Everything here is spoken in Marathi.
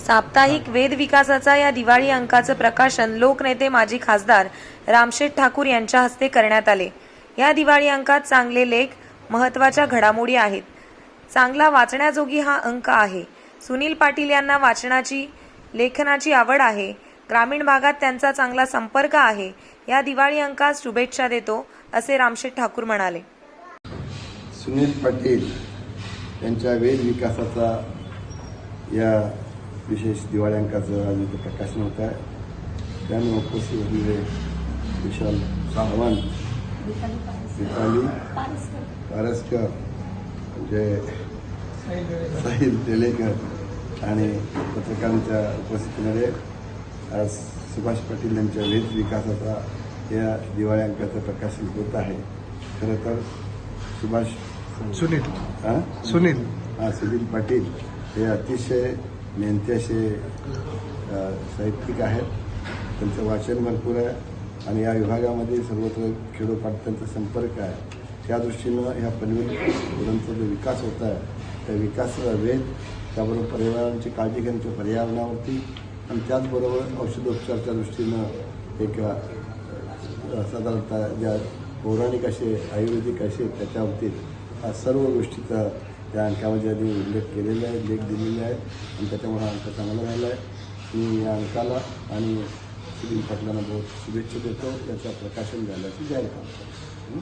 साप्ताहिक वेद विकासाचा या दिवाळी अंकाचं प्रकाशन लोकनेते माजी खासदार रामशेठ ठाकूर यांच्या हस्ते करण्यात आले। या दिवाळी अंकात चांगले लेख, महत्त्वाच्या घडामोडी आहेत। चांगला वाचण्याजोगी हा अंक आहे। सुनील पाटील यांना वाचनाची, लेखनाची आवड आहे। ग्रामीण भागात त्यांचा चांगला संपर्क आहे। या दिवाळी अंकास शुभेच्छा देतो, असे रामशेठ ठाकूर म्हणाले। सुनील पाटील यांच्या वेद विकासाचा या विशेष दिवाळी अंकाचं आज इथे प्रकाशन होत आहे। त्यामुळे उपस्थित असलेले विशाल सावंत, दीपाली पारसकर, म्हणजे साहिल तेलेकर आणि पत्रकारांच्या उपस्थितीमध्ये आज सुभाष पाटील यांच्या वेद विकासाचा या दिवाळी अंकाचं प्रकाशन होत आहे। खरं तर सुनील पाटील हे अतिशय मेहनती असे साहित्यिक आहेत। त्यांचं वाचन भरपूर आहे आणि या विभागामध्ये सर्वत्र खेडोपाठ त्यांचा संपर्क आहे। त्या दृष्टीनं ह्या पनवेलचा जो विकास होत आहे त्या विकासाचा वेध, त्याबरोबर पर्यावरणाची काळजी घेण्याच्या पर्यावरणावरती आणि त्याचबरोबर औषधोपचाराच्या दृष्टीनं एक साधारणतः ज्या पौराणिक असे, आयुर्वेदिक असे, त्याच्यावरती सर्व गोष्टीचा त्या अंकामध्ये आधी उल्लेख केलेला आहे, लेख दिलेले आहे आणि त्याच्यामुळे अंक चांगला राहिला आहे। मी या अंकाला आणि सुनील पाटलांना बहुत शुभेच्छा देतो। याचं प्रकाशन झाल्याची जाहीर करतो।